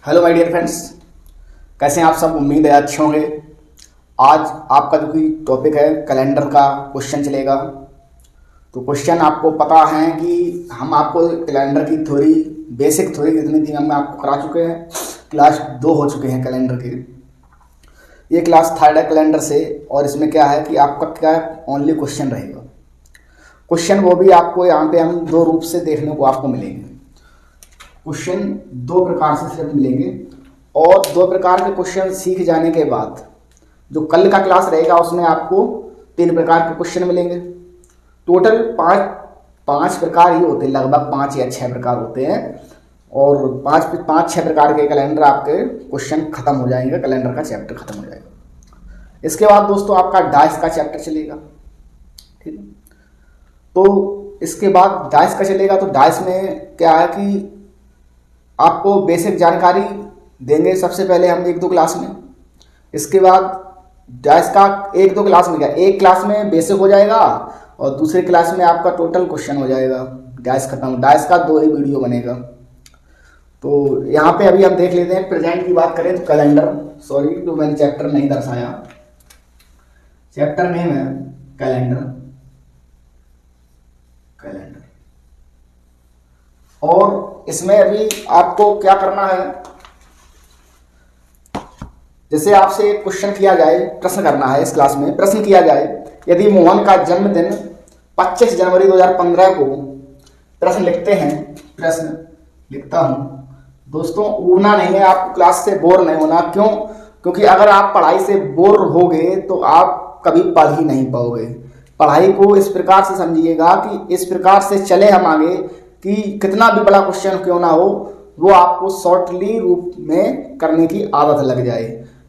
Hello my dear friends, कैसे हैं आप सब। उम्मीद है अच्छे होंगे। आज आपका जो कि टॉपिक है कैलेंडर का क्वेश्चन चलेगा। तो क्वेश्चन आपको पता है कि हम आपको कैलेंडर की थ्योरी, बेसिक थ्योरी जितनी थी हम आपको करा चुके हैं। क्लास 2 हो चुके हैं कैलेंडर के। ये क्लास 3 है कैलेंडर से। और इसमें क्या है कि आपका क्या ओनली क्वेश्चन रहेगा। क्वेश्चन वो भी आपको यहाँ पे हम 2 रूप से देखने को आपको मिलेंगे। क्वेश्चन 2 प्रकार से सिर्फ मिलेंगे। और 2 प्रकार के क्वेश्चन सीख जाने के बाद जो कल का क्लास रहेगा उसमें आपको 3 प्रकार के क्वेश्चन मिलेंगे। टोटल पाँच प्रकार ही होते हैं, लगभग 5 या 6 प्रकार होते हैं। और 5-6 प्रकार के कैलेंडर आपके क्वेश्चन खत्म हो जाएंगे, कैलेंडर का चैप्टर खत्म हो जाएगा। इसके बाद दोस्तों आपका डाइस का चैप्टर चलेगा। ठीक है, तो इसके बाद डाइस का चलेगा। तो डाइस में क्या है कि आपको बेसिक जानकारी देंगे सबसे पहले हम 1-2 क्लास में। इसके बाद डाइस का 1-2 क्लास में क्या, एक क्लास में बेसिक हो जाएगा और दूसरे क्लास में आपका टोटल क्वेश्चन हो जाएगा। डाइस खत्म, डाइस का 2 ही वीडियो बनेगा। तो यहाँ पे अभी हम देख लेते हैं। प्रेजेंट की बात करें तो कैलेंडर, सॉरी तो मैंने चैप्टर नहीं दर्शाया। चैप्टर नेम है कैलेंडर। और इसमें अभी आपको क्या करना है, जैसे आपसे एक क्वेश्चन किया जाए, प्रश्न करना है। इस क्लास में प्रश्न किया जाए, यदि मोहन का जन्मदिन 25 जनवरी 2015 को, प्रश्न लिखते हैं। प्रश्न लिखता हूं दोस्तों, उड़ना नहीं है, आप क्लास से बोर नहीं होना। क्यों? क्योंकि अगर आप पढ़ाई से बोर होगे तो आप कभी पढ़ ही नहीं पाओगे। पढ़ाई को इस प्रकार से समझिएगा कि इस प्रकार से चले हम आगे कि कितना भी बड़ा क्वेश्चन क्यों ना हो वो आपको शॉर्टली रूप में करने की आदत लग जाए।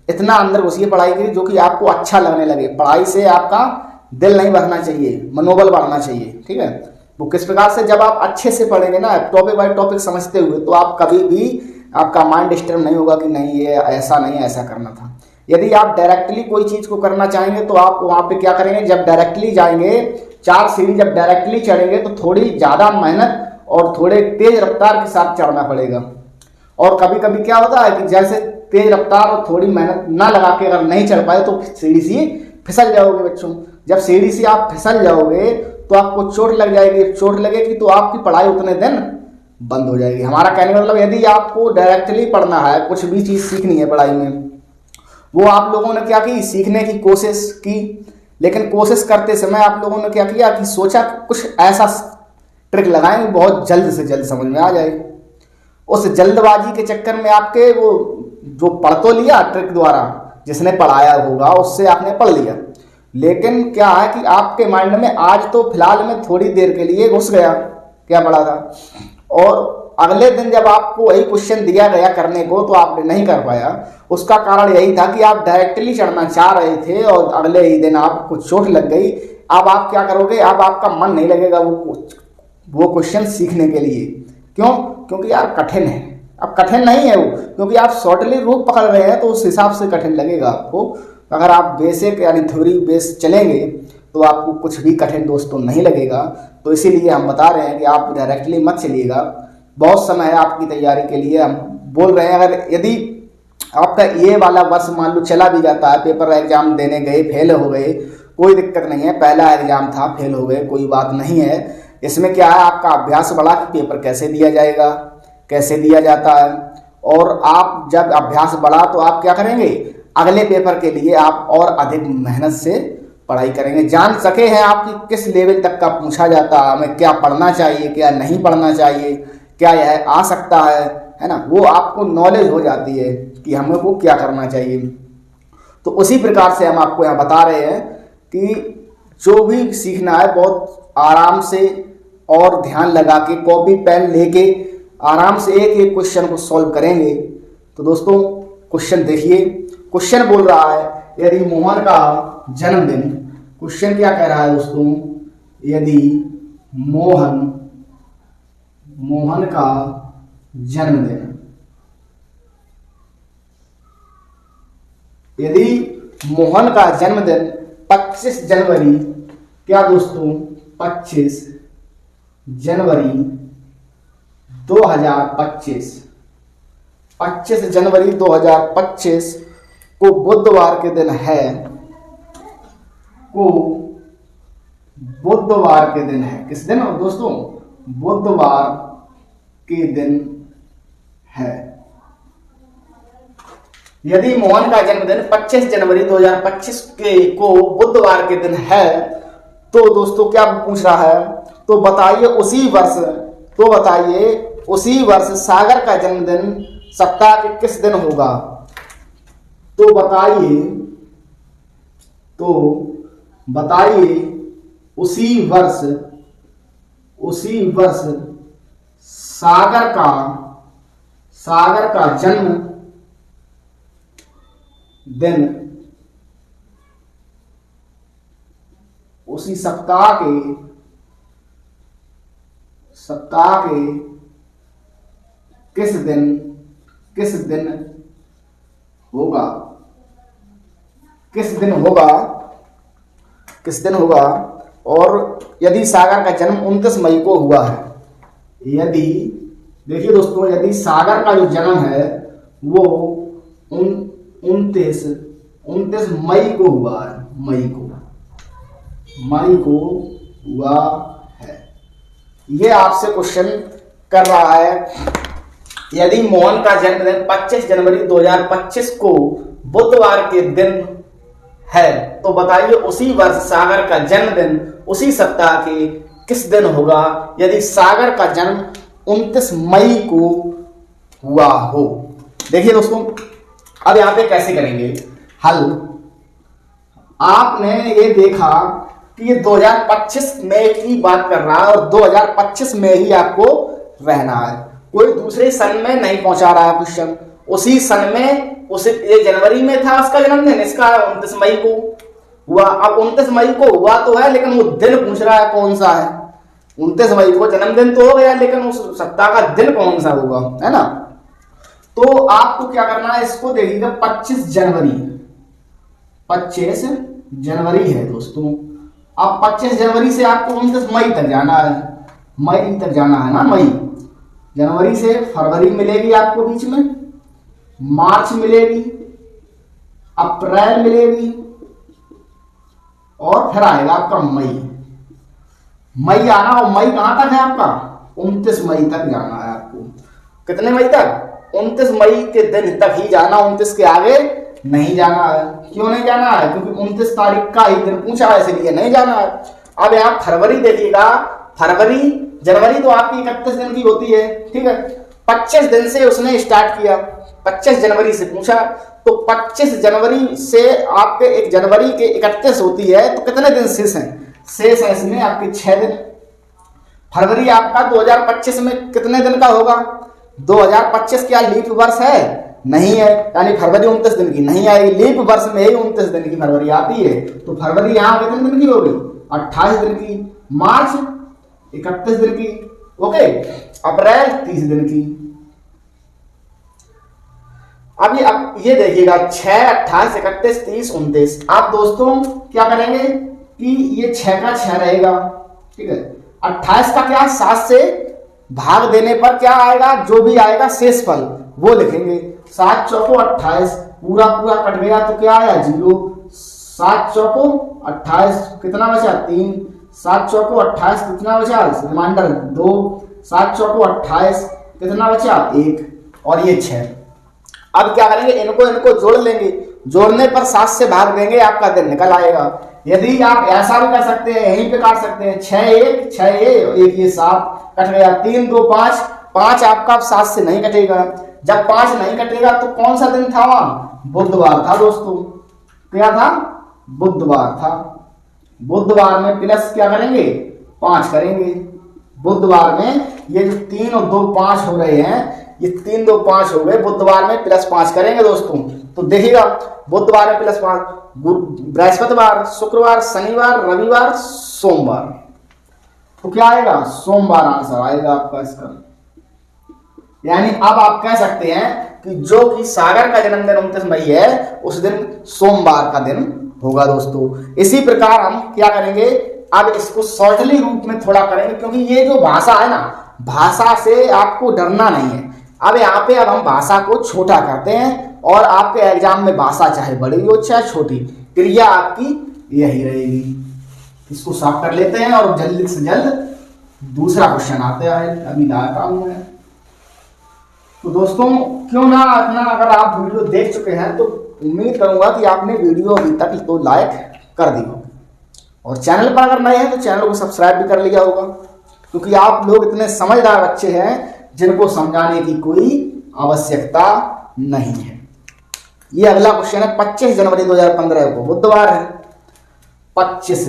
इतना अंदर घुसिए पढ़ाई के जो कि आपको अच्छा लगने लगे। पढ़ाई से आपका दिल नहीं भरना चाहिए, मनोबल बढ़ना चाहिए। ठीक है, वो किस प्रकार से, जब आप अच्छे से पढ़ेंगे ना, टॉपिक बाय टॉपिक समझते हुए, तो आप कभी भी आपका माइंड डिस्टर्ब नहीं होगा कि नहीं ये ऐसा नहीं, ऐसा करना था। यदि आप डायरेक्टली कोई चीज़ को करना चाहेंगे तो आप वहाँ पे क्या करेंगे, जब डायरेक्टली जाएंगे, 4 सीढ़ी जब डायरेक्टली चढ़ेंगे तो थोड़ी ज़्यादा मेहनत और थोड़े तेज रफ्तार के साथ चढ़ना पड़ेगा। और कभी कभी क्या होता है कि जैसे तेज रफ्तार और थोड़ी मेहनत ना लगा के अगर नहीं चढ़ पाए तो सीढ़ी सी फिसल जाओगे बच्चों। जब सीढ़ी से आप फिसल जाओगे तो आपको चोट लग जाएगी। चोट लगेगी तो आपकी पढ़ाई उतने दिन बंद हो जाएगी। हमारा कहने का मतलब, यदि आपको डायरेक्टली पढ़ना है, कुछ भी चीज़ सीखनी है पढ़ाई में, वो आप लोगों ने क्या की, सीखने की कोशिश की। लेकिन कोशिश करते समय आप लोगों ने क्या किया कि सोचा कुछ ऐसा ट्रिक लगाएंगे बहुत जल्द से जल्द समझ में आ जाए। उस जल्दबाजी के चक्कर में आपके वो जो पढ़ तो लिया ट्रिक द्वारा, जिसने पढ़ाया होगा उससे आपने पढ़ लिया, लेकिन क्या है कि आपके माइंड में आज तो फिलहाल में थोड़ी देर के लिए घुस गया क्या पढ़ा था। और अगले दिन जब आपको वही क्वेश्चन दिया गया करने को तो आपने नहीं कर पाया। उसका कारण यही था कि आप डायरेक्टली चढ़ना चाह रहे थे और अगले ही दिन आपको चोट लग गई। अब आप क्या करोगे, अब आपका मन नहीं लगेगा वो क्वेश्चन सीखने के लिए। क्यों? क्योंकि यार कठिन है। अब कठिन नहीं है वो, क्योंकि आप शॉर्टली रूप पकड़ रहे हैं तो उस हिसाब से कठिन लगेगा आपको। अगर आप बेसिक यानी थ्योरी बेस चलेंगे तो आपको कुछ भी कठिन दोस्तों नहीं लगेगा। तो इसीलिए हम बता रहे हैं कि आप डायरेक्टली मत चलिएगा। बहुत समय है आपकी तैयारी के लिए, हम बोल रहे हैं। अगर यदि आपका ये वाला वर्ष मान लो चला भी जाता है, पेपर एग्जाम देने गए, फेल हो गए, कोई दिक्कत नहीं है। पहला एग्जाम था, फेल हो गए, कोई बात नहीं है। इसमें क्या है, आपका अभ्यास बढ़ा कि पेपर कैसे दिया जाएगा, कैसे दिया जाता है। और आप जब अभ्यास बढ़ा तो आप क्या करेंगे, अगले पेपर के लिए आप और अधिक मेहनत से पढ़ाई करेंगे। जान सके हैं आप कि किस लेवल तक का पूछा जाता है, हमें क्या पढ़ना चाहिए, क्या नहीं पढ़ना चाहिए, क्या यह आ सकता है ना। वो आपको नॉलेज हो जाती है कि हमें को क्या करना चाहिए। तो उसी प्रकार से हम आपको यहाँ बता रहे हैं कि जो भी सीखना है बहुत आराम से और ध्यान लगा के, कॉपी पेन लेके आराम से एक एक क्वेश्चन को सॉल्व करेंगे। तो दोस्तों क्वेश्चन देखिए। क्वेश्चन बोल रहा है, यदि मोहन का जन्मदिन, क्वेश्चन क्या कह रहा है दोस्तों, यदि मोहन का जन्मदिन, यदि मोहन का जन्मदिन 25 जनवरी, क्या दोस्तों 25 जनवरी 2025 25 जनवरी 2025 को बुधवार के दिन है, को बुधवार के दिन है। किस दिन दोस्तों? बुधवार के दिन है। यदि मोहन का जन्मदिन 25 जनवरी 2025 को बुधवार के दिन है तो दोस्तों क्या पूछ रहा है? तो बताइए उसी वर्ष सागर का जन्मदिन सप्ताह के किस दिन होगा? तो बताइए उसी वर्ष सागर का जन्म दिन उसी सप्ताह के किस दिन होगा? और यदि सागर का जन्म 29 मई को हुआ है, देखिए दोस्तों, यदि सागर का जो जन्म है वो 29 मई को हुआ है, मई को हुआ है। ये आपसे क्वेश्चन कर रहा है, यदि मोहन का जन्मदिन 25 जनवरी 2025 को बुधवार के दिन है तो बताइए उसी वर्ष सागर का जन्मदिन उसी सप्ताह के किस दिन होगा? यदि सागर का जन्म 29 मई को हुआ हो। देखिए दोस्तों, अब यहां पे कैसे करेंगे हल? आपने ये देखा कि ये 2025 में की बात कर रहा है और 2025 में ही आपको रहना है, कोई दूसरे सन में नहीं पहुंचा रहा है क्वेश्चन। उसी सन में, ये जनवरी में था उसका जन्मदिन, इसका 29 मई को हुआ। अब 29 मई को हुआ तो है, लेकिन वो दिन पूछ रहा है कौन सा है। 29 मई को जन्मदिन तो हो गया, लेकिन उस सप्ताह का दिन कौन सा होगा, है ना? तो आपको क्या करना है, इसको देखिएगा 25 जनवरी है दोस्तों। अब 25 जनवरी से आपको 29 मई तक जाना है, ना। मई, जनवरी से फरवरी मिलेगी आपको, बीच में मार्च मिलेगी, अप्रैल मिलेगी, और फिर आएगा आपका मई आना। और मई कहां तक है आपका? 29 मई तक जाना है आपको। कितने मई तक? 29 मई के दिन तक ही जाना, 29 के आगे नहीं जाना है। क्यों नहीं जाना है? क्योंकि 29 तारीख का ही दिन पूछा है, इसलिए नहीं जाना है। अब आप फरवरी देखिएगा, जनवरी तो आपकी 31 दिन की होती है, ठीक है। 25 दिन से उसने स्टार्ट किया, 25 जनवरी से पूछा, तो 25 जनवरी से आपके 1 जनवरी के 31 होती है, तो कितने दिन शेष हैं? इसमें आपके 6 दिन। फरवरी आपका 2025 में कितने दिन का होगा? 2025 क्या लीप वर्ष है? नहीं है, यानी फरवरी 29 दिन की नहीं आएगी। लीप वर्ष में ही 29 दिन की फरवरी आती है, तो फरवरी यहाँ कितने दिन की होगी? 28 दिन की। मार्च 31 दिन की, ओके। अप्रैल 30 दिन की। अब ये देखिएगा 6, 28, 31, 30, 29। आप दोस्तों क्या करेंगे कि ये 6 का 6 रहेगा, ठीक है। 28 का क्या? 7 से भाग देने पर क्या आएगा? जो भी आएगा शेषफल वो लिखेंगे। 7 चौको 28, पूरा कट गया तो क्या आया? 0। 7 चौको 28, कितना बचा? 3। 7 चौको 28, कितना बचा? रिमाइंडर 2। 7 चौको 28, कितना बचा? 1। और ये 6। अब क्या करेंगे? इनको जोड़ लेंगे, जोड़ने पर 7 से भाग देंगे, आपका दिन निकल आएगा। यदि आप ऐसा भी कर सकते हैं, यहीं पे काट सकते हैं, 6 1 6 1 ये 7 कट गया। 3 2 5 5 आपका 7 से नहीं कटेगा। जब 5 नहीं कटेगा तो कौन सा दिन था वहां? बुधवार था दोस्तों। क्या था? बुधवार था। बुधवार में प्लस क्या करेंगे? 5 करेंगे। बुधवार में ये जो 3 और 2 5 हो रहे हैं, ये 3 2 5 हो गए। बुधवार में +5 करेंगे दोस्तों, तो देखिएगा बुधवार में +5, बृहस्पतिवार, शुक्रवार, शनिवार, रविवार, सोमवार, तो क्या आएगा? सोमवार आंसर आएगा आपका इसका। यानी अब आप कह सकते हैं कि जो कि सागर का जन्मदिन 29 मई है, उस दिन सोमवार का दिन होगा दोस्तों। इसी प्रकार हम क्या करेंगे, अब इसको शॉर्टली रूप में थोड़ा करेंगे, क्योंकि ये जो भाषा है ना, भाषा से आपको डरना नहीं है। अब यहाँ पे अब हम भाषा को छोटा करते हैं और आपके एग्जाम में भाषा चाहे बड़ी हो चाहे छोटी, क्रिया आपकी यही रहेगी। इसको साफ कर लेते हैं और जल्द से जल्द दूसरा क्वेश्चन आता है, अभी लाता हूं मैं। तो दोस्तों क्यों ना अपना, अगर आप वीडियो देख चुके हैं तो उम्मीद करूंगा कि आपने वीडियो अभी तक तो लाइक कर दी होगी, और चैनल पर अगर नए हैं तो चैनल को सब्सक्राइब भी कर लिया होगा, क्योंकि आप लोग इतने समझदार बच्चे हैं जिनको समझाने की कोई आवश्यकता नहीं है। ये अगला क्वेश्चन है 25 जनवरी 2015 को बुधवार है। 25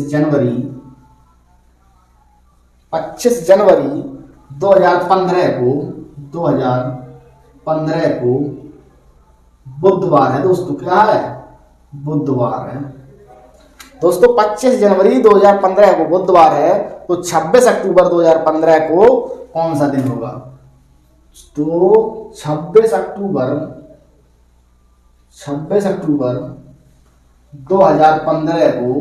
जनवरी 2015 को बुधवार है दोस्तों। क्या है? बुधवार है दोस्तों। 25 जनवरी 2015 को बुधवार है, तो 26 अक्टूबर 2015 को कौन सा दिन होगा? तो 26 अक्टूबर 2015 को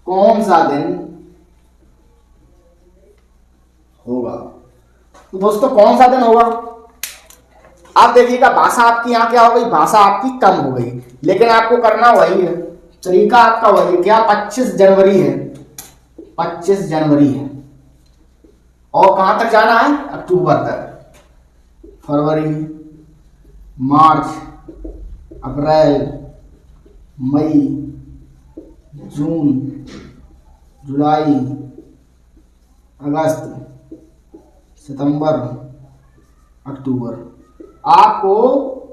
कौन सा दिन होगा? तो दोस्तों कौन सा दिन होगा? आप देखिएगा, भाषा आपकी यहाँ क्या हो गई? भाषा आपकी कम हो गई, लेकिन आपको करना वही है, तरीका आपका वही है। क्या? 25 जनवरी है, 25 जनवरी है, और कहां तक जाना है? अक्टूबर तक। फरवरी, मार्च, अप्रैल, मई, जून, जुलाई, अगस्त, सितंबर, अक्टूबर। आपको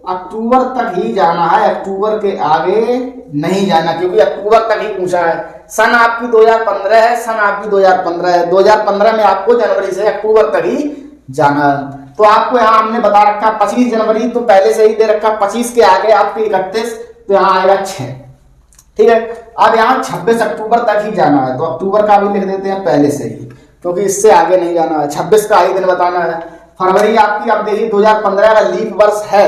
अक्टूबर तक ही जाना है, अक्टूबर के आगे नहीं जाना, क्योंकि अक्टूबर तक ही पूछा है। सन आपकी 2015 है, सन आपकी 2015 है। 2015 में आपको जनवरी से अक्टूबर तक ही जाना है। तो आपको यहाँ हमने बता रखा 25 जनवरी, तो पहले से ही दे रखा। 25 के आगे आपकी 31, तो यहाँ आएगा 6। ठीक है, अब यहाँ 26 अक्टूबर तक ही जाना है, तो अक्टूबर का भी लिख देते हैं पहले से ही, क्योंकि इससे आगे नहीं जाना है। 26 का ही दिन बताना है। फरवरी आपकी, अब देखिए 2015 का लीप वर्ष है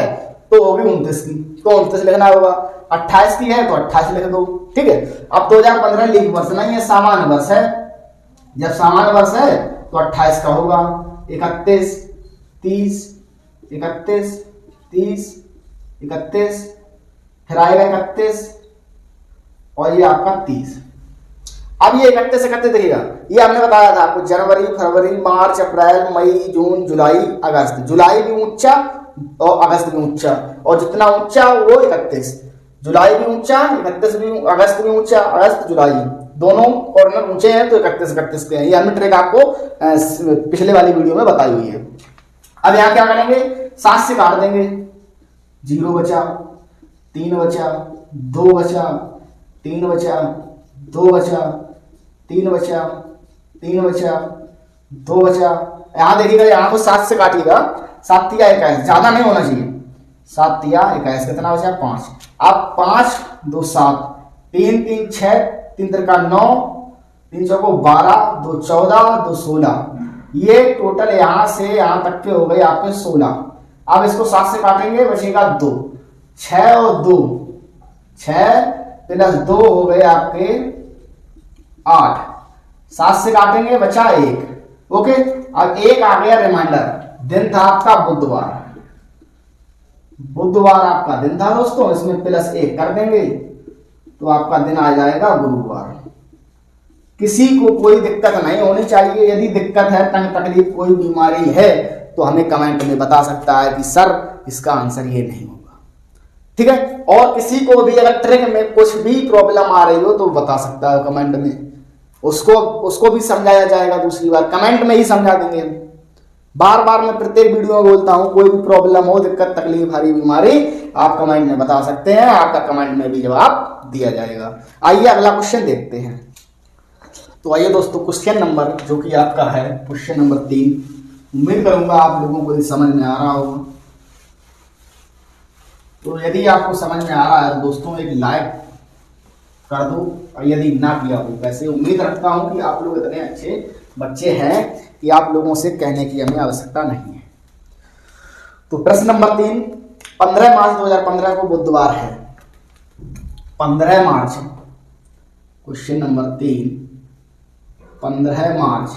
तो होगी 29 की, तो 29 लिखना होगा। 28 की है तो 28 लिख दो। ठीक है, अब 2015 लीप वर्ष नहीं है, सामान्य वर्ष है। जब सामान्य वर्ष है तो 28 का होगा। 31, 30, 31, 30, 31, फिर आएगा 31, और ये आपका 30। अब ये 31 देखिएगा, ये हमने बताया था आपको, जनवरी, फरवरी, मार्च, अप्रैल, मई, जून, जुलाई, अगस्त। जुलाई भी ऊंचा और अगस्त भी ऊंचा, और जितना ऊंचा वो 31। जुलाई भी ऊंचा, 31 भी, अगस्त भी ऊंचा, अगस्त, जुलाई दोनों कॉर्नर ऊंचे हैं, तो 31 के हैं। ये हमने ट्रिक आपको पिछले वाली वीडियो में बताई हुई है। अब यहाँ क्या करेंगे? 7 से काट देंगे, 0 बचा, 3 बचा, 2 बचा, 3 बचा, 2 बचा, 3 बचा, 3 बचा, 2 बचा। यहां देखिएगा, यहां को 7 से काटिएगा। 7 तिया 21, ज्यादा नहीं होना चाहिए। 7 तिया 21, कितना बचा? 5। अब 5, 2, 7, 3, 3, 6, 3 तिरका 9, 3 चौको 12, 2, 14, 2, 16। ये टोटल यहां से यहां तक के हो गए आपके 16। अब इसको 7 से काटेंगे, बचेगा 2। 6 और 2, 6 प्लस 2 हो गए आपके 8। 7 से काटेंगे, बचा 1। ओके, अब 1 आ गया रिमाइंडर। दिन था आपका बुधवार, बुधवार आपका दिन था दोस्तों। इसमें प्लस 1 कर देंगे तो आपका दिन आ जाएगा गुरुवार। किसी को कोई दिक्कत नहीं होनी चाहिए। यदि दिक्कत है, तंग तकलीफ, कोई बीमारी है, तो हमें कमेंट में बता सकता है कि सर इसका आंसर ये नहीं होगा। ठीक है, और किसी को भी अगर ट्रिक में कुछ भी प्रॉब्लम आ रही हो तो बता सकता है कमेंट में, उसको भी समझाया जाएगा। दूसरी बार कमेंट में ही समझा देंगे। बार बार मैं प्रत्येक वीडियो में बोलता हूं, कोई भी प्रॉब्लम हो, दिक्कत, तकलीफ, हरी बीमारी, आप कमेंट में बता सकते हैं। आपका कमेंट में भी जवाब दिया जाएगा। आइए अगला क्वेश्चन देखते हैं। तो आइए दोस्तों, क्वेश्चन नंबर जो कि आपका है क्वेश्चन नंबर 3। उम्मीद करूंगा आप लोगों को समझ में आ रहा होगा। तो यदि आपको समझ में आ रहा है तो दोस्तों एक लाइक कर दो, और यदि ना किया हो, वैसे उम्मीद रखता हूं कि आप लोग इतने अच्छे बच्चे हैं कि आप लोगों से कहने की हमें आवश्यकता नहीं है। तो प्रश्न नंबर 3, 15 मार्च 2015 को बुधवार है। 15 मार्च, क्वेश्चन नंबर 3, 15 मार्च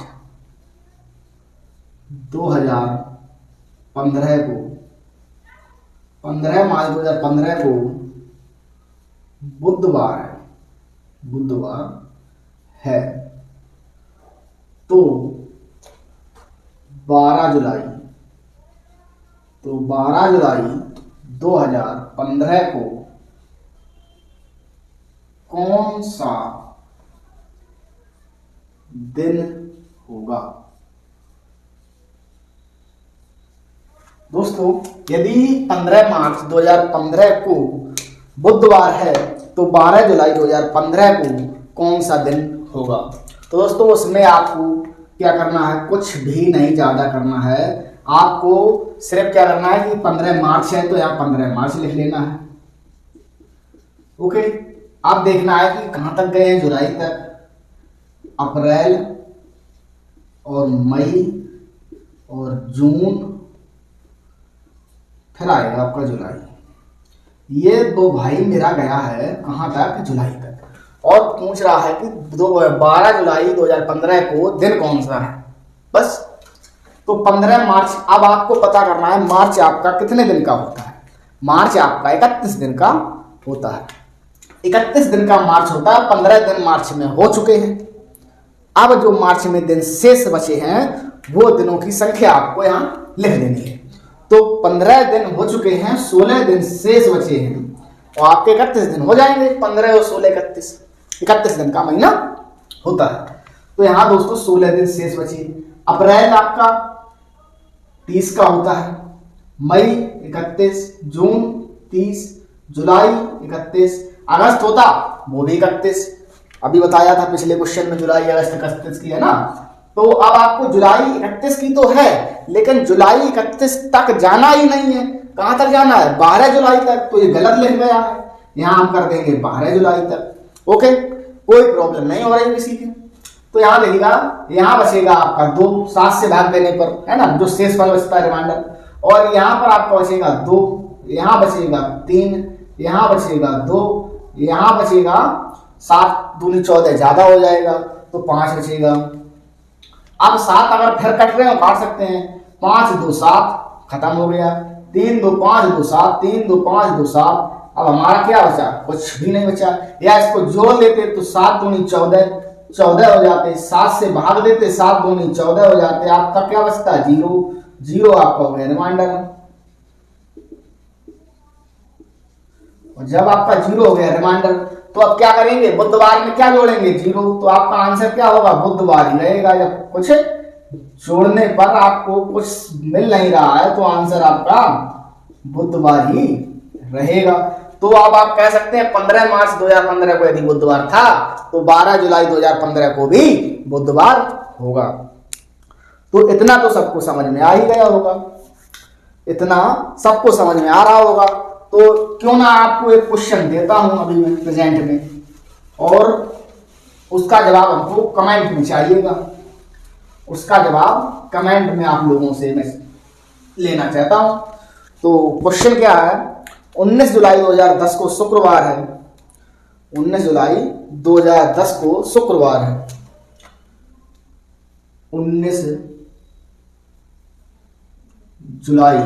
2015 को, 15 मार्च 2015 को बुधवार है, तो 12 जुलाई 2015 को कौन सा दिन होगा? दोस्तों, यदि 15 मार्च 2015 को बुधवार है तो 12 जुलाई 2015 को कौन सा दिन होगा? तो दोस्तों, उसमें आपको क्या करना है, कुछ भी नहीं ज्यादा करना है। आपको सिर्फ क्या करना है कि 15 मार्च है तो यहाँ 15 मार्च लिख लेना है। ओके, अब देखना है कि कहां तक गए हैं, जुलाई तक, अप्रैल और मई और जून, फिर आएगा आपका जुलाई। ये दो भाई मेरा गया है कहां तक, जुलाई तक, और पूछ रहा है कि 12 जुलाई 2015 को दिन कौन सा है। बस, तो 15 मार्च। अब आपको पता करना है मार्च आपका कितने दिन का होता है। मार्च आपका 31 दिन का होता है, 31 दिन का मार्च होता है। 15 दिन मार्च में हो चुके हैं। अब जो मार्च में दिन शेष बचे हैं वो दिनों की संख्या आपको यहाँ लिख देनी है। तो 15 दिन हो चुके हैं, 16 दिन शेष बचे हैं और आपके 31 दिन हो जाएंगे। 15 और 16 31 दिन का महीना होता है। तो यहाँ दोस्तों 16 दिन शेष बचे। अप्रैल आपका 30 का होता है, मई 31, जून 30, जुलाई 31, अगस्त होता वो भी 31। अभी बताया था पिछले क्वेश्चन में जुलाई अगस्त 31 की है ना। तो अब आपको जुलाई 31 की तो है, लेकिन जुलाई 31 तक जाना ही नहीं है। कहां तक जाना है, 12 जुलाई तक। तो ये गलत लिख गया है, यहां हम कर देंगे 12 जुलाई तक। ओके, कोई प्रॉब्लम नहीं हो रही किसी की। तो यहां देखिएगा, यहां बचेगा आपका 2, 7 से भाग देने पर, है ना, जो शेष फल बचता है रिमाइंडर। और यहां पर आपका बचेगा 2, यहां बचेगा 3, यहां बचेगा 2, यहां बचेगा 7 दूनी 14 ज्यादा हो जाएगा तो 5 बचेगा। अब 7 अगर फिर कट रहे हो काट सकते हैं। 5 2 7 खत्म हो गया। 3 2 5 2 7, 3 2 5 2 7। अब हमारा क्या बचा, कुछ भी नहीं बचा। या इसको जोड़ लेते तो 7 दूनी 14 14 हो जाते, 7 से भाग देते 7 दूनी 14 हो जाते। आपका क्या बचता है, 0 0 आपका हो गया रिमाइंडर। और जब आपका 0 हो गया रिमाइंडर तो अब क्या करेंगे, बुधवार में क्या जोड़ेंगे, 0। तो आपका आंसर क्या होगा, बुधवार ही रहेगा। जब कुछ जोड़ने पर आपको कुछ मिल नहीं रहा है तो आंसर आपका बुधवार ही रहेगा। तो अब आप कह सकते हैं 15 मार्च 2015 को यदि बुधवार था तो 12 जुलाई 2015 को भी बुधवार होगा। तो इतना तो सबको समझ में आ ही गया होगा, इतना सबको समझ में आ रहा होगा। तो क्यों ना आपको एक क्वेश्चन देता हूं अभी मैं प्रेजेंट में, और उसका जवाब हमको कमेंट में चाहिएगा। उसका जवाब कमेंट में आप लोगों से मैं लेना चाहता हूं। तो क्वेश्चन क्या है, 19 जुलाई 2010 को शुक्रवार है। 19 जुलाई 2010 को शुक्रवार है। 19 जुलाई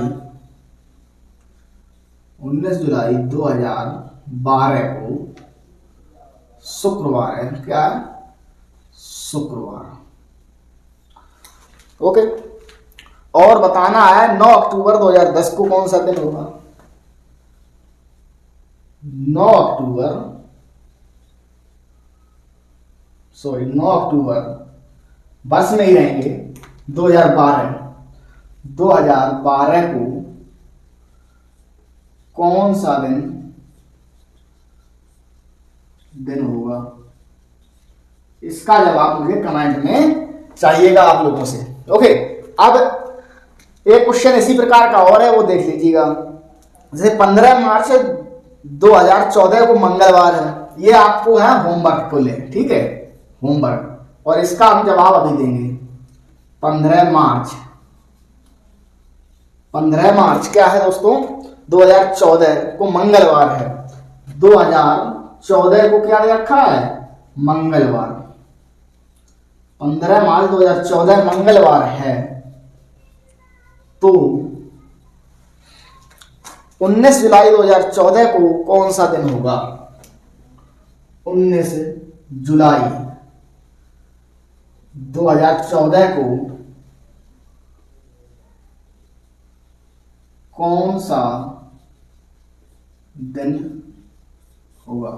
2012 को शुक्रवार है। क्या है, शुक्रवार। ओके, और बताना है 9 अक्टूबर 2010 को कौन सा दिन होगा। 9 अक्टूबर बस में ही रहेंगे। 2012 को कौन सा दिन होगा, इसका जवाब मुझे कमेंट में चाहिएगा आप लोगों से। ओके, अब एक क्वेश्चन इसी प्रकार का और है, वो देख लीजिएगा। जैसे 15 मार्च 2014 को मंगलवार है, ये आपको है होमवर्क को ले, ठीक है, होमवर्क। और इसका हम जवाब अभी देंगे। 15 मार्च क्या है दोस्तों, 2014 को मंगलवार है। 2014 को क्या रखा है, मंगलवार। 15 मार्च 2014 मंगलवार है। तो 19 जुलाई 2014 को कौन सा दिन होगा? 19 जुलाई 2014 को कौन सा दिन होगा?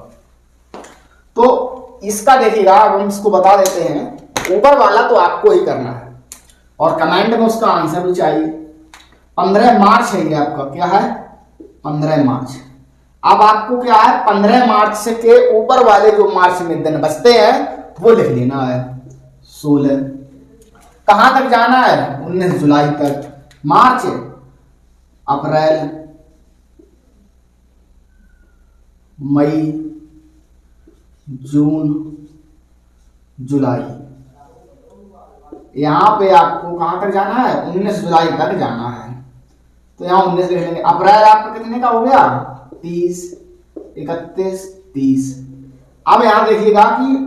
तो इसका देखिएगा, अब हम इसको बता देते हैं। ऊपर वाला तो आपको ही करना है और कमेंट में उसका आंसर भी चाहिए। 15 मार्च है ये आपका, क्या है? 15 मार्च। अब आपको क्या है, 15 मार्च से के ऊपर वाले जो मार्च में दिन बचते हैं वो लिख लेना है। 16 कहां तक जाना है? 19 जुलाई तक। मार्च, अप्रैल, मई, जून, जुलाई। यहां पे आपको कहां तक जाना है? 19 जुलाई तक जाना है। तो यहां 19 लिख लेंगे। अप्रैल आपका कितने का हो गया? 30, 31, 30। अब यहां देखिएगा कि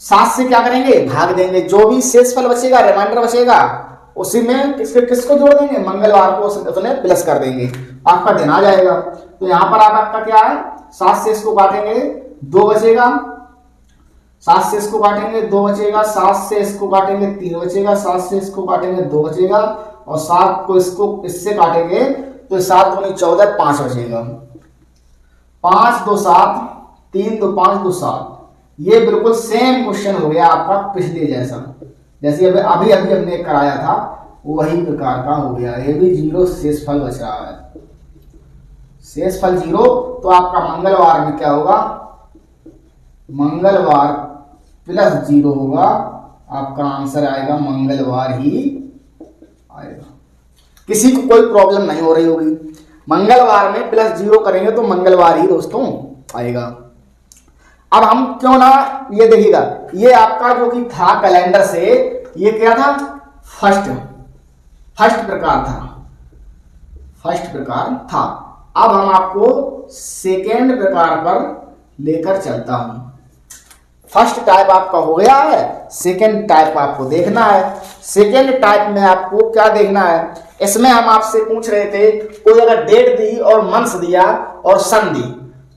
7 से क्या करेंगे? भाग देंगे। जो भी शेषफल बचेगा, रिमाइंडर बचेगा, उसी में किसको जोड़ देंगे? मंगलवार को उसने प्लस कर देंगे, आपका दिन आ जाएगा। तो यहां पर आपका क्या है? 7 से इसको काटेंगे, 2 बचेगा। 7 से इसको काटेंगे, 2 बचेगा। 7 से इसको काटेंगे, 3 बचेगा। 7 से इसको काटेंगे, 2 बचेगा। और 7 को इससे काटेंगे तो 7 दूनी 14, 5 बचेगा। 5 2 7, 3 2 5 2 7। ये बिल्कुल सेम क्वेश्चन हो गया आपका पिछले जैसा, जैसे अभी हमने कराया था, वही प्रकार का हो गया। ये भी 0 शेषफल बच रहा है। शेषफल 0। तो आपका मंगलवार में क्या होगा? मंगलवार प्लस 0 होगा। आपका आंसर आएगा मंगलवार ही आएगा। किसी को कोई प्रॉब्लम नहीं हो रही होगी। मंगलवार में प्लस 0 करेंगे तो मंगलवार ही दोस्तों आएगा। अब हम क्यों ना, ये देखिएगा, ये आपका जो कि था कैलेंडर से, ये क्या था? फर्स्ट प्रकार था। फर्स्ट प्रकार था। अब हम आपको सेकेंड प्रकार पर लेकर चलता हूं। फर्स्ट टाइप आपका हो गया है, सेकेंड टाइप आपको देखना है। सेकेंड टाइप में आपको क्या देखना है? इसमें हम आपसे पूछ रहे थे, कोई अगर डेट दी और मंथ्स दिया और सन दी,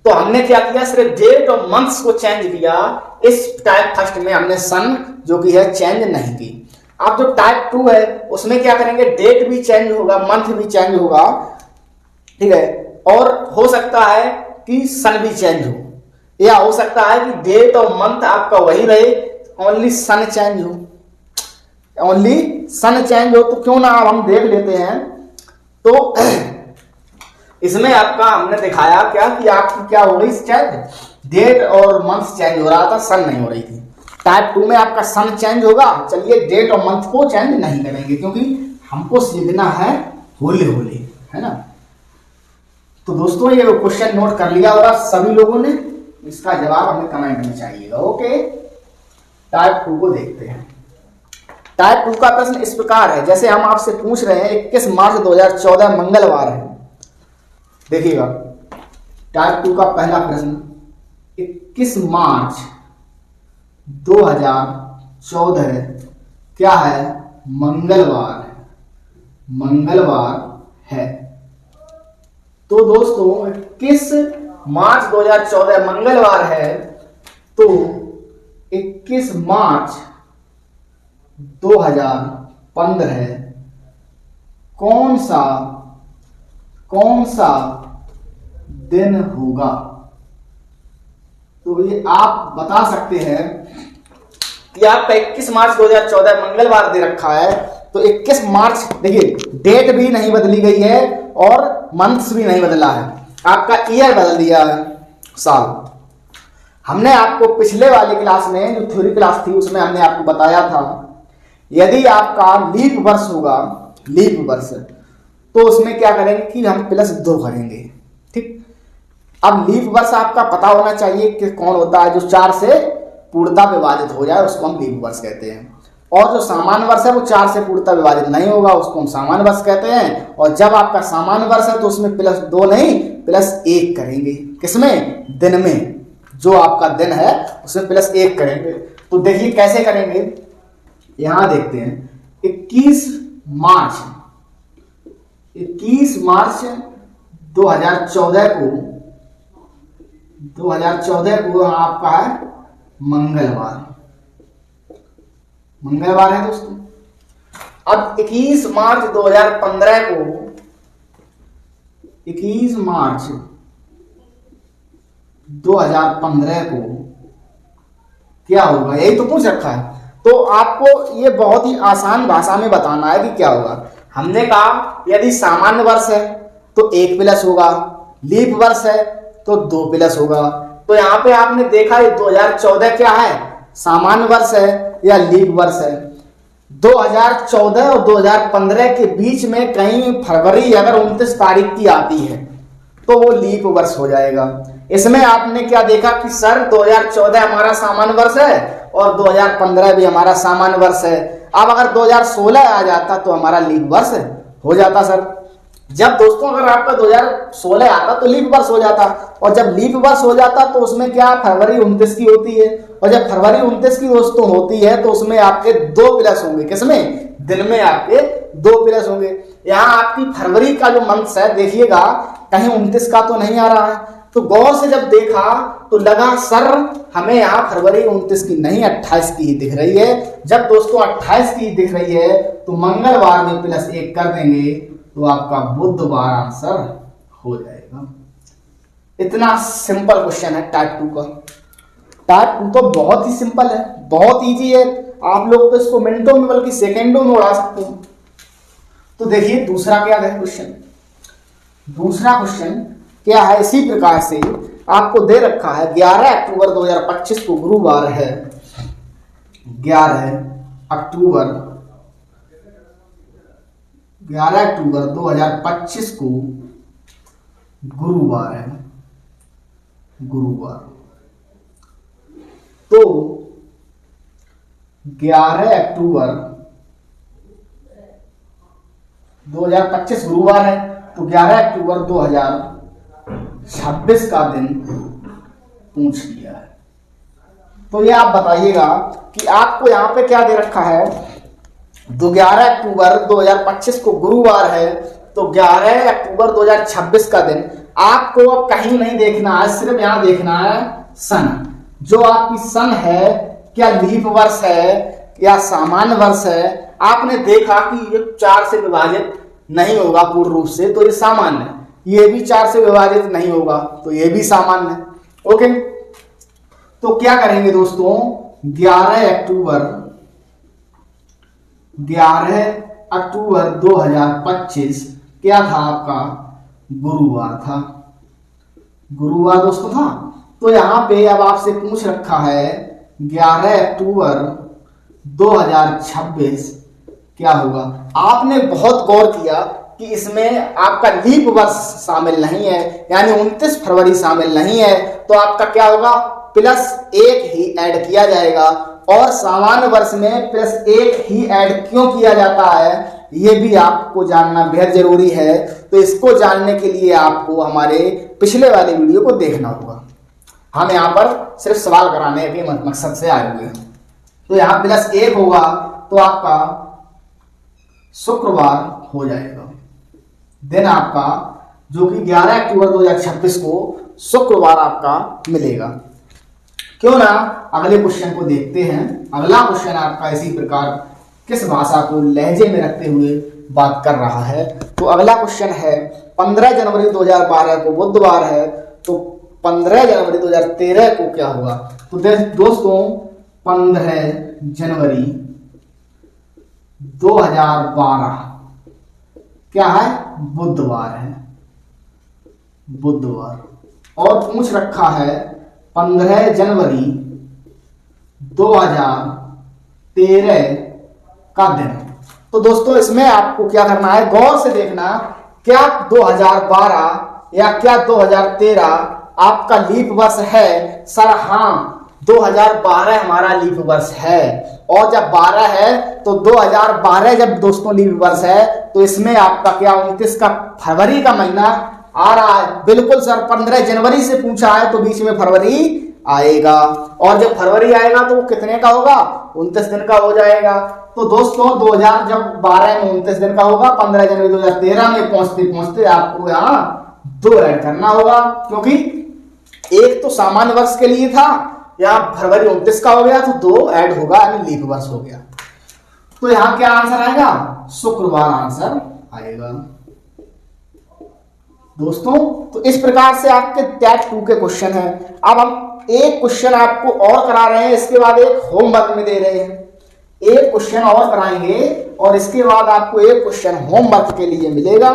तो हमने क्या किया? सिर्फ डेट और मंथ्स को चेंज किया। इस टाइप फर्स्ट में हमने सन जो कि है चेंज नहीं की। अब जो टाइप 2 है उसमें क्या करेंगे? डेट भी चेंज होगा, मंथ भी चेंज होगा, ठीक है। और हो सकता है कि सन भी चेंज हो, या हो सकता है कि डेट और मंथ आपका वही रहे, ओनली सन चेंज हो। ओनली सन चेंज हो तो क्यों ना हम देख लेते हैं। तो इसमें आपका हमने दिखाया क्या कि आपकी क्या हो रही चेंज? डेट और मंथ चेंज हो रहा था, सन नहीं हो रही थी। टाइप 2 में आपका सन चेंज होगा। चलिए डेट और मंथ को चेंज नहीं करेंगे क्योंकि हमको सीखना है होले होले, है ना। तो दोस्तों ये क्वेश्चन नोट कर लिया होगा सभी लोगों ने। इसका जवाब हमें कमेंट में चाहिएगा। ओके, टाइप 2 को देखते हैं। टाइप 2 का प्रश्न इस प्रकार है, जैसे हम आपसे पूछ रहे हैं 21 मार्च 2014 मंगलवार है। देखिएगा टाइप 2 का पहला प्रश्न, 21 मार्च 2014 क्या है? मंगलवार है। तो दोस्तों 21 मार्च 2014 मंगलवार है, तो 21 मार्च 2015 कौन सा दिन होगा? तो ये आप बता सकते हैं कि आपका 21 मार्च 2014 मंगलवार दे रखा है, तो 21 मार्च, देखिए डेट भी नहीं बदली गई है और मंथ्स भी नहीं बदला है, आपका ईयर बदल दिया है, साल। हमने आपको पिछले वाली क्लास में जो थ्योरी क्लास थी उसमें हमने आपको बताया था, यदि आपका लीप वर्ष होगा, लीप वर्ष, तो उसमें क्या करेंगे कि हम +2 करेंगे, ठीक। अब लीप वर्ष आपका पता होना चाहिए कि कौन होता है, जो 4 से पूर्णतः विभाजित हो जाए उसको हम लीप वर्ष कहते हैं। और जो सामान्य वर्ष है वो 4 से पूर्णतः विभाजित नहीं होगा, उसको हम सामान्य वर्ष कहते हैं। और जब आपका सामान्य वर्ष है तो उसमें +2 नहीं +1 करेंगे। किसमें? दिन में, जो आपका दिन है उसमें +1 करेंगे। तो देखिए कैसे करेंगे, यहां देखते हैं। 21 मार्च 21 मार्च 2014 को आपका है मंगलवार है दोस्तों। अब 21 मार्च 2015 को 21 मार्च 2015 को क्या होगा, यही तो पूछ रखा है। तो आपको ये बहुत ही आसान भाषा में बताना है कि क्या होगा। हमने कहा यदि सामान्य वर्ष है तो 1 प्लस होगा, लीप वर्ष है तो 2 प्लस होगा। तो यहाँ पे आपने देखा ये 2014 क्या है, सामान्य वर्ष है या लीप वर्ष है। 2014 और 2015 के बीच में कहीं फरवरी अगर 29 तारीख की आती है तो वो लीप वर्ष हो जाएगा। इसमें आपने क्या देखा कि सर 2014 हमारा सामान्य वर्ष है और 2015 भी हमारा सामान्य वर्ष है। अब अगर 2016 आ जाता तो हमारा लीप वर्ष हो जाता सर। जब दोस्तों अगर आपका 2016 आता तो लीप वर्ष हो जाता, और जब लीप वर्ष हो जाता तो उसमें क्या फरवरी 29 की होती है, और जब फरवरी 29 की दोस्तों होती है तो उसमें आपके 2 प्लस होंगे। किसमें, दिन में आपके 2 प्लस होंगे। यहाँ आपकी फरवरी का जो मंथ है देखिएगा कहीं 29 का तो नहीं आ रहा है, तो गौर से जब देखा तो लगा सर हमें यहाँ फरवरी 29 की नहीं 28 की ही दिख रही है। जब दोस्तों 28 की दिख रही है तो मंगलवार में +1 कर देंगे तो आपका बुधवार आंसर हो जाएगा। इतना सिंपल क्वेश्चन है टाइप 2 का। टाइप 2 तो बहुत ही सिंपल है, बहुत इजी है। आप लोग तो इसको मिनटों में बल्कि सेकेंडों में उड़ा सकते हैं। तो देखिए दूसरा क्या है क्वेश्चन। दूसरा क्वेश्चन क्या है, इसी प्रकार से आपको दे रखा है 11 अक्टूबर 2025 को गुरुवार है। 11 अक्टूबर 2025 को गुरुवार है, गुरुवार। तो 11 अक्टूबर 2025 गुरुवार है, तो 11 अक्टूबर 2026 का दिन पूछ लिया है। तो ये आप बताइएगा कि आपको यहां पे क्या दे रखा है। तो 11 अक्टूबर 2025 को गुरुवार है, तो 11 अक्टूबर 2026 का दिन आपको अब कहीं नहीं देखना है, सिर्फ यहां देखना है सन। जो आपकी सन है क्या लीप वर्ष है या सामान्य वर्ष है। आपने देखा कि ये 4 से विभाजित नहीं होगा पूर्ण रूप से, तो ये सामान्य है। ये भी 4 से विभाजित नहीं होगा तो ये भी सामान्य है। ओके, तो क्या करेंगे दोस्तों, 11 अक्टूबर 2025 क्या था आपका, गुरुवार था। गुरुवार दोस्तों था। तो यहां पे अब आपसे पूछ रखा है 11 अक्टूबर 2026 क्या होगा। आपने बहुत गौर किया कि इसमें आपका लीप वर्ष शामिल नहीं है, यानी 29 फरवरी शामिल नहीं है, तो आपका क्या होगा, +1 ही ऐड किया जाएगा। और सामान्य वर्ष में +1 ही ऐड क्यों किया जाता है ये भी आपको जानना बेहद जरूरी है। तो इसको जानने के लिए आपको हमारे पिछले वाले वीडियो को देखना होगा। हम यहाँ पर सिर्फ सवाल कराने के मकसद से आए हुए हैं। तो यहाँ +1 होगा तो आपका शुक्रवार हो जाएगा। दिन आपका जो कि 11 अक्टूबर 2026 को शुक्रवार आपका मिलेगा। क्यों ना अगले क्वेश्चन को देखते हैं। अगला क्वेश्चन आपका इसी प्रकार किस भाषा को लहजे में रखते हुए बात कर रहा है। तो अगला क्वेश्चन है 15 जनवरी 2012 को बुधवार है, तो 15 जनवरी 2013 को क्या हुआ। तो दोस्तों 15 जनवरी 2012 क्या है, बुधवार है, बुधवार। और पूछ रखा है 15 जनवरी 2013 का दिन। तो दोस्तों इसमें आपको क्या करना है, गौर से देखना, क्या 2012 या क्या 2013 आपका लीप वर्ष है। सर हाँ, 2012 हमारा लीप वर्ष है। और जब 12 है तो 2012 जब दोस्तों लीप वर्ष है तो इसमें आपका क्या 29 का फरवरी का महीना आ रहा है। बिल्कुल सर, 15 जनवरी से पूछा है तो बीच में फरवरी आएगा, और जब फरवरी आएगा तो वो कितने का होगा, 29 दिन का हो जाएगा। तो दोस्तों 2012 में 29 दिन का होगा, 15 जनवरी 2013 में पहुंचते पहुंचते आपको यहाँ 2 ऐड करना होगा, क्योंकि एक तो सामान्य वर्ष के लिए था, यहाँ फरवरी 29 का हो गया तो 2 ऐड होगा, यानी लीप वर्ष हो गया। तो यहाँ क्या आंसर आएगा? शुक्रवार आंसर आएगा दोस्तों। तो इस प्रकार से आपके टाइप 2 के क्वेश्चन है। अब हम एक क्वेश्चन आपको और करा रहे हैं, इसके बाद एक होमवर्क में दे रहे हैं। एक क्वेश्चन और कराएंगे और इसके बाद आपको एक क्वेश्चन होमवर्क के लिए मिलेगा।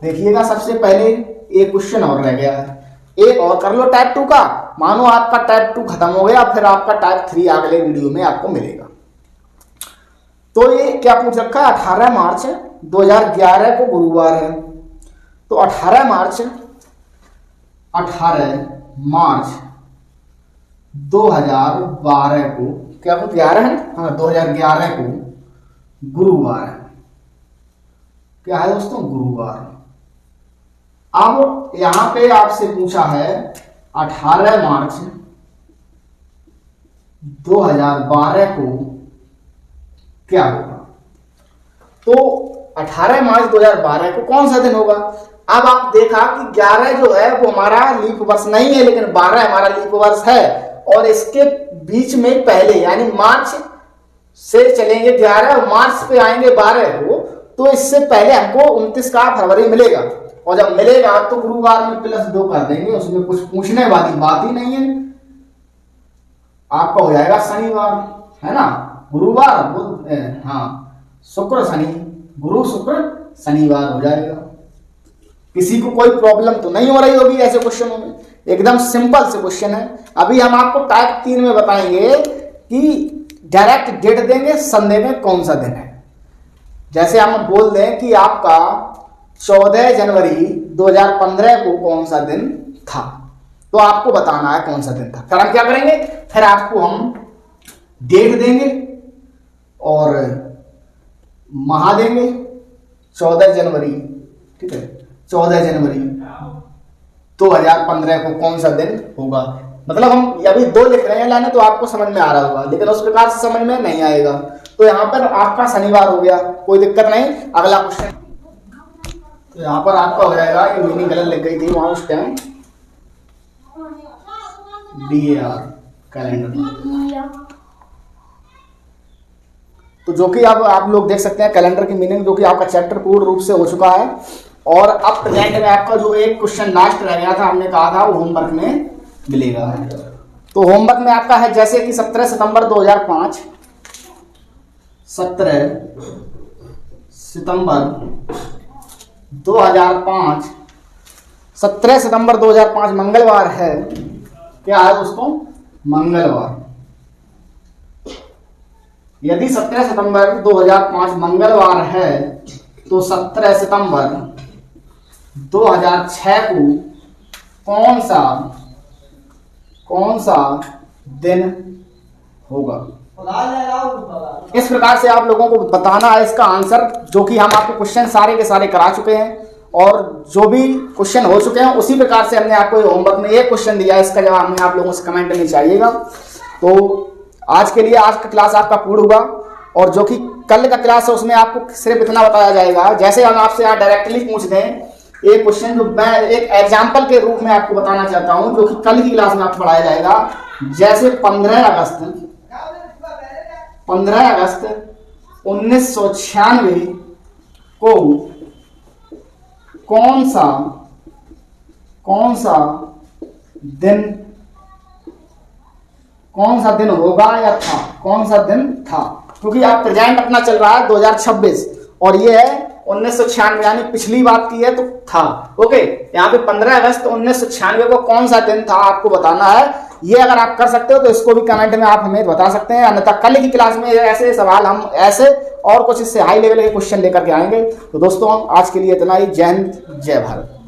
देखिएगा, सबसे पहले एक क्वेश्चन और रह गया है, एक और कर लो टाइप 2 का। मानो आपका टाइप 2 खत्म हो गया, फिर आपका टाइप 3 अगले वीडियो में आपको मिलेगा। तो ये क्या पूछ रखा है? 18 मार्च 2011 को गुरुवार है, तो 18 मार्च 2012 को क्या कुछ 11 है? हाँ, 2011 को गुरुवार है। क्या है दोस्तों? गुरुवार। अब यहां पे आपसे पूछा है 18 मार्च 2012 को क्या होगा। तो 18 मार्च 2012 को कौन सा दिन होगा? अब आप देखा कि 11 जो है वो हमारा लीप वर्ष नहीं है, लेकिन 12 हमारा लीप वर्ष है, और इसके बीच में पहले यानी मार्च से चलेंगे 11 और मार्च पे आएंगे 12 को, तो इससे पहले हमको 29 का फरवरी मिलेगा, और जब मिलेगा तो गुरुवार में +2 कर देंगे, उसमें कुछ पूछने वाली बात ही नहीं है। आपका हो जाएगा शनिवार, है ना? गुरुवार बुध, हाँ, शुक्र शनि, गुरु शुक्र शनिवार हो जाएगा। किसी को कोई प्रॉब्लम तो नहीं हो रही होगी ऐसे क्वेश्चनों में, एकदम सिंपल से क्वेश्चन है। अभी हम आपको टाइप 3 में बताएंगे कि डायरेक्ट डेट देंगे, संडे में कौन सा दिन है। जैसे हम बोल दें कि आपका 14 जनवरी 2015 को कौन सा दिन था, तो आपको बताना है कौन सा दिन था। फिर हम क्या करेंगे? फिर आपको हम डेट देंगे और माह देंगे 14 जनवरी, ठीक है, 14 जनवरी 2015 को कौन सा दिन होगा। मतलब हम अभी 2 लिख रहे हैं लाने, तो आपको समझ में आ रहा होगा, लेकिन उस प्रकार से समझ में नहीं आएगा। तो यहाँ पर आपका शनिवार हो गया, कोई दिक्कत नहीं। अगला क्वेश्चन, तो यहाँ पर आपका हो जाएगा, ये मीनिंग गलत लिख गई थी वहां उस टाइम, DAR कैलेंडर। तो जो कि अब आप लोग देख सकते हैं कैलेंडर की मीनिंग, जो कि आपका चैप्टर पूर्ण रूप से हो चुका है। और अब प्रेजेंट में आपका जो एक क्वेश्चन लास्ट रह गया था, हमने कहा था वो होमवर्क में मिलेगा। तो होमवर्क में आपका है जैसे कि 17 सितंबर 2005, 17 सितंबर 2005, 17 सितंबर 2005 मंगलवार है। क्या है दोस्तों? मंगलवार। यदि 17 सितंबर 2005 मंगलवार है, तो 17 सितंबर 2006 को कौन सा दिन होगा। इस प्रकार से आप लोगों को बताना है इसका आंसर, जो कि हम आपको क्वेश्चन सारे के सारे करा चुके हैं, और जो भी क्वेश्चन हो चुके हैं उसी प्रकार से हमने आपको होमवर्क में एक क्वेश्चन दिया है, इसका जवाब हमें आप लोगों से कमेंट में चाहिएगा। तो आज के लिए आज का क्लास आपका पूर्ण हुआ, और जो कि कल का क्लास है उसमें आपको सिर्फ इतना बताया जाएगा। जैसे हम आपसे यहाँ डायरेक्टली पूछ दें एक क्वेश्चन, जो मैं एक एग्जाम्पल के रूप में आपको बताना चाहता हूँ, जो कि कल की क्लास में आपको पढ़ाया जाएगा। जैसे 15 अगस्त 1996 को कौन सा दिन होगा या था, कौन सा दिन था, क्योंकि आप प्रेजेंट अपना चल रहा है 2026 और ये है 1996, यानी पिछली बात की है तो था। ओके, यहाँ पे 15 अगस्त 1996 को कौन सा दिन था आपको बताना है। ये अगर आप कर सकते हो तो इसको भी कमेंट में आप हमें बता सकते हैं, अन्यथा कल की क्लास में ऐसे सवाल हम ऐसे और कुछ इससे हाई लेवल के क्वेश्चन लेकर के आएंगे। तो दोस्तों आज के लिए इतना ही। जय हिंद, जय भारत।